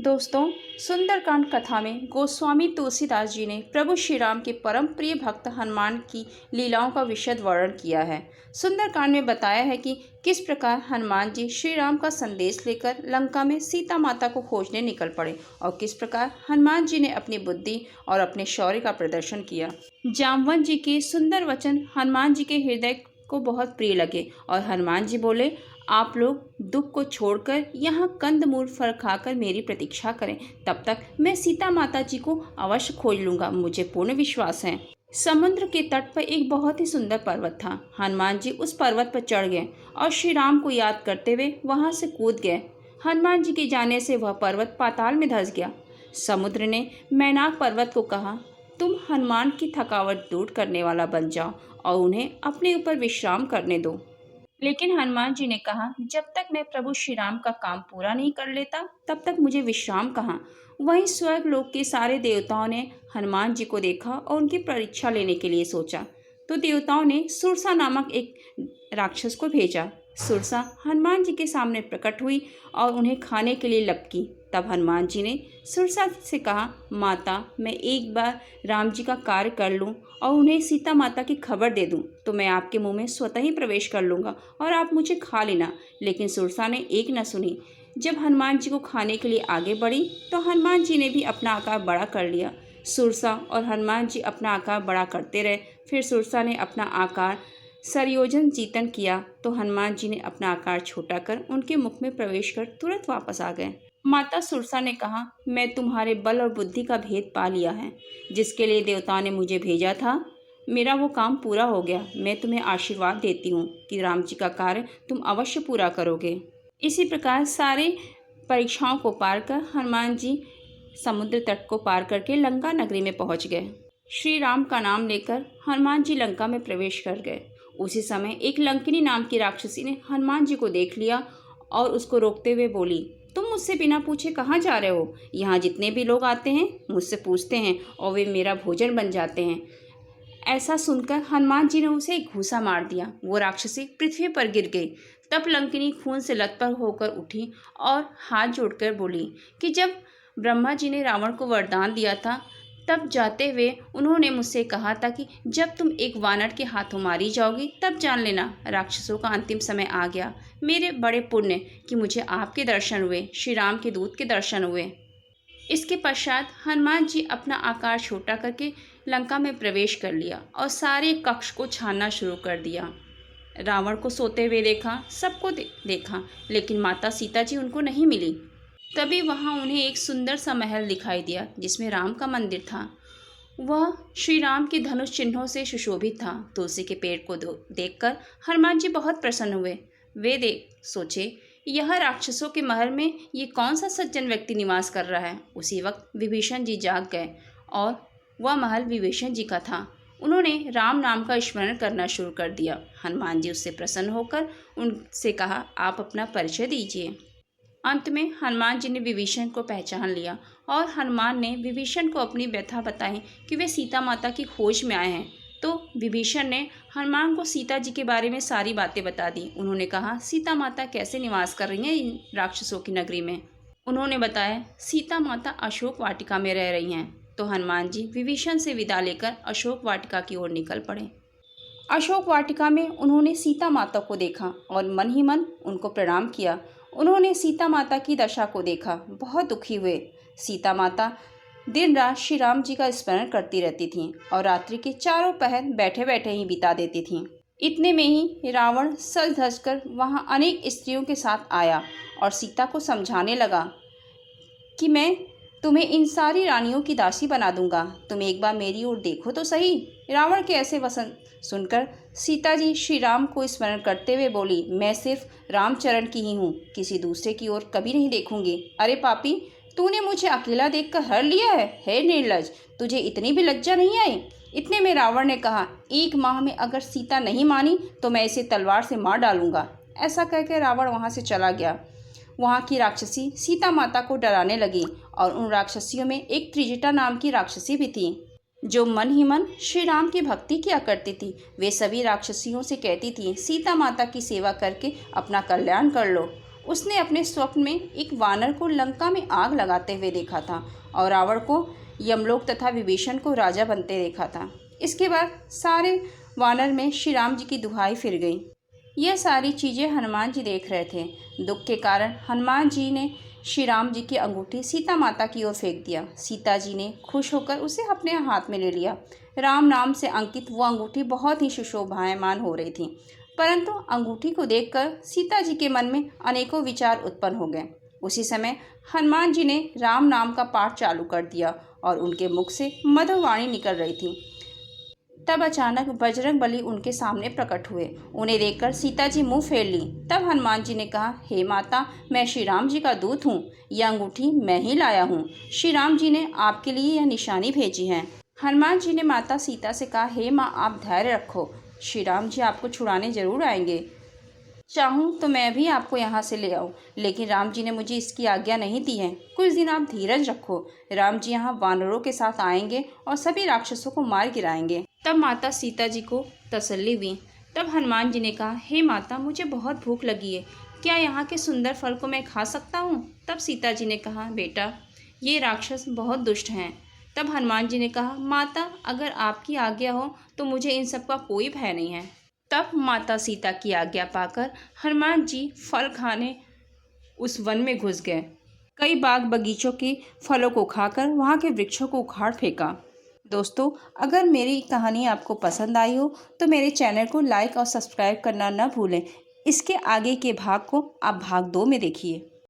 दोस्तों, सुंदरकांड कथा में गोस्वामी तुलसीदास जी ने प्रभु श्री राम के परम प्रिय भक्त हनुमान की लीलाओं का विशद वर्णन किया है। सुंदरकांड में बताया है कि किस प्रकार हनुमान जी श्री राम का संदेश लेकर लंका में सीता माता को खोजने निकल पड़े और किस प्रकार हनुमान जी ने अपनी बुद्धि और अपने शौर्य का प्रदर्शन किया। जामवंत जी के सुंदर वचन हनुमान जी के हृदय को बहुत प्रिय लगे और हनुमान जी बोले, आप लोग दुख को छोड़कर यहाँ कंदमूल फल खाकर मेरी प्रतीक्षा करें, तब तक मैं सीता माता जी को अवश्य खोज लूँगा, मुझे पूर्ण विश्वास है। समुद्र के तट पर एक बहुत ही सुंदर पर्वत था। हनुमान जी उस पर्वत पर चढ़ गए और श्री राम को याद करते हुए वहाँ से कूद गए। हनुमान जी के जाने से वह पर्वत पाताल में धंस गया। समुद्र ने मैनाक पर्वत को कहा, तुम हनुमान की थकावट दूर करने वाला बन जाओ और उन्हें अपने ऊपर विश्राम करने दो। लेकिन हनुमान जी ने कहा, जब तक मैं प्रभु श्री राम का काम पूरा नहीं कर लेता तब तक मुझे विश्राम कहाँ। वहीं स्वर्ग लोक के सारे देवताओं ने हनुमान जी को देखा और उनकी परीक्षा लेने के लिए सोचा, तो देवताओं ने सुरसा नामक एक राक्षस को भेजा। सुरसा हनुमान जी के सामने प्रकट हुई और उन्हें खाने के लिए लपकी। तब हनुमान जी ने सुरसा से कहा, माता, मैं एक बार राम जी का कार्य कर लूं और उन्हें सीता माता की खबर दे दूं तो मैं आपके मुंह में स्वतः ही प्रवेश कर लूँगा और आप मुझे खा लेना। लेकिन सुरसा ने एक न सुनी। जब हनुमान जी को खाने के लिए आगे बढ़ी तो हनुमान जी ने भी अपना आकार बड़ा कर लिया। सुरसा और हनुमान जी अपना आकार बड़ा करते रहे। फिर सुरसा ने अपना आकार सरयोजन जीतन किया तो हनुमान जी ने अपना आकार छोटा कर उनके मुख में प्रवेश कर तुरंत वापस आ गए। माता सुरसा ने कहा, मैं तुम्हारे बल और बुद्धि का भेद पा लिया है। जिसके लिए देवताओं ने मुझे भेजा था, मेरा वो काम पूरा हो गया। मैं तुम्हें आशीर्वाद देती हूँ कि राम जी का कार्य तुम अवश्य पूरा करोगे। इसी प्रकार सारे परीक्षाओं को पार कर हनुमान जी समुद्र तट को पार करके लंका नगरी में पहुँच गए। श्री राम का नाम लेकर हनुमान जी लंका में प्रवेश कर गए। उसी समय एक लंकिनी नाम की राक्षसी ने हनुमान जी को देख लिया और उसको रोकते हुए बोली, तुम मुझसे बिना पूछे कहाँ जा रहे हो? यहाँ जितने भी लोग आते हैं मुझसे पूछते हैं और वे मेरा भोजन बन जाते हैं। ऐसा सुनकर हनुमान जी ने उसे एक घूसा मार दिया। वो राक्षसी पृथ्वी पर गिर गई। तब लंकिनी खून से लथपथ होकर उठी और हाथ जोड़कर बोली कि जब ब्रह्मा जी ने रावण को वरदान दिया था तब जाते हुए उन्होंने मुझसे कहा था कि जब तुम एक वानर के हाथों मारी जाओगी तब जान लेना राक्षसों का अंतिम समय आ गया। मेरे बड़े पुण्य कि मुझे आपके दर्शन हुए, श्री राम के दूत के दर्शन हुए। इसके पश्चात हनुमान जी अपना आकार छोटा करके लंका में प्रवेश कर लिया और सारे कक्ष को छानना शुरू कर दिया। रावण को सोते हुए देखा, सबको देखा, लेकिन माता सीता जी उनको नहीं मिली। तभी वहाँ उन्हें एक सुंदर सा महल दिखाई दिया जिसमें राम का मंदिर था। वह श्री राम के धनुष चिन्हों से सुशोभित था। तुलसी के पेड़ को देखकर हनुमान जी बहुत प्रसन्न हुए। वे सोचे, यह राक्षसों के महल में ये कौन सा सज्जन व्यक्ति निवास कर रहा है। उसी वक्त विभीषण जी जाग गए और वह महल विभीषण जी का था। उन्होंने राम नाम का स्मरण करना शुरू कर दिया। हनुमान जी उससे प्रसन्न होकर उनसे कहा, आप अपना परिचय दीजिए। अंत में हनुमान जी ने विभीषण को पहचान लिया और हनुमान ने विभीषण को अपनी व्यथा बताई कि वे सीता माता की खोज में आए हैं। तो विभीषण ने हनुमान को सीता जी के बारे में सारी बातें बता दी। उन्होंने कहा, सीता माता कैसे निवास कर रही हैं इन राक्षसों की नगरी में। उन्होंने बताया, सीता माता अशोक वाटिका में रह रही हैं। तो हनुमान जी विभीषण से विदा लेकर अशोक वाटिका की ओर निकल पड़े। अशोक वाटिका में उन्होंने सीता माता को देखा और मन ही मन उनको प्रणाम किया। उन्होंने सीता माता की दशा को देखा, बहुत दुखी हुए। सीता माता दिन रात श्री राम जी का स्मरण करती रहती थीं और रात्रि के चारों पहर बैठे बैठे ही बिता देती थीं। इतने में ही रावण सज धज कर वहाँ अनेक स्त्रियों के साथ आया और सीता को समझाने लगा कि मैं तुम्हें इन सारी रानियों की दासी बना दूंगा, तुम एक बार मेरी ओर देखो तो सही। रावण के ऐसे वचन सुनकर सीता जी श्री राम को स्मरण करते हुए बोली, मैं सिर्फ रामचरण की ही हूँ, किसी दूसरे की ओर कभी नहीं देखूंगी। अरे पापी, तूने मुझे अकेला देखकर हर लिया है। हे निर्लज, तुझे इतनी भी लज्जा नहीं आई? इतने में रावण ने कहा, एक माह में अगर सीता नहीं मानी तो मैं इसे तलवार से मार डालूंगा। ऐसा कहकर रावण वहाँ से चला गया। वहाँ की राक्षसी सीता माता को डराने लगी और उन राक्षसियों में एक त्रिजटा नाम की राक्षसी भी थी जो मन ही मन श्री राम की भक्ति किया करती थी। वे सभी राक्षसियों से कहती थी, सीता माता की सेवा करके अपना कल्याण कर लो। उसने अपने स्वप्न में एक वानर को लंका में आग लगाते हुए देखा था और रावण को यमलोक तथा विभीषण को राजा बनते देखा था। इसके बाद सारे वानर में श्री राम जी की दुहाई फिर गई। यह सारी चीज़ें हनुमान जी देख रहे थे। दुख के कारण हनुमान जी ने श्री राम जी की अंगूठी सीता माता की ओर फेंक दिया। सीता जी ने खुश होकर उसे अपने हाथ में ले लिया। राम नाम से अंकित वो अंगूठी बहुत ही सुशोभायमान हो रही थी, परंतु अंगूठी को देखकर सीता जी के मन में अनेकों विचार उत्पन्न हो गए। उसी समय हनुमान जी ने राम नाम का पाठ चालू कर दिया और उनके मुख से मधुरवाणी निकल रही थी। तब अचानक बजरंग बली उनके सामने प्रकट हुए। उन्हें देखकर सीता जी मुंह फेर ली। तब हनुमान जी ने कहा, हे माता, मैं श्री राम जी का दूत हूँ। यह अंगूठी मैं ही लाया हूँ। श्री राम जी ने आपके लिए यह निशानी भेजी है। हनुमान जी ने माता सीता से कहा, हे माँ, आप धैर्य रखो, श्री राम जी आपको छुड़ाने जरूर आएंगे। चाहूँ तो मैं भी आपको यहाँ से ले आऊँ, लेकिन राम जी ने मुझे इसकी आज्ञा नहीं दी है। कुछ दिन आप धीरज रखो। राम जी यहाँ वानरों के साथ आएंगे और सभी राक्षसों को मार गिराएंगे। तब माता सीता जी को तसल्ली हुई। तब हनुमान जी ने कहा, हे माता, मुझे बहुत भूख लगी है, क्या यहाँ के सुंदर फल को मैं खा सकता हूँ? तब सीता जी ने कहा, बेटा, ये राक्षस बहुत दुष्ट हैं। तब हनुमान जी ने कहा, माता, अगर आपकी आज्ञा हो तो मुझे इन सब का कोई भय नहीं है। तब माता सीता की आज्ञा पाकर हनुमान जी फल खाने उस वन में घुस गए। कई बाग बगीचों के फलों को खाकर वहाँ के वृक्षों को उखाड़ फेंका। दोस्तों, अगर मेरी कहानी आपको पसंद आई हो तो मेरे चैनल को लाइक और सब्सक्राइब करना न भूलें। इसके आगे के भाग को आप भाग 2 में देखिए।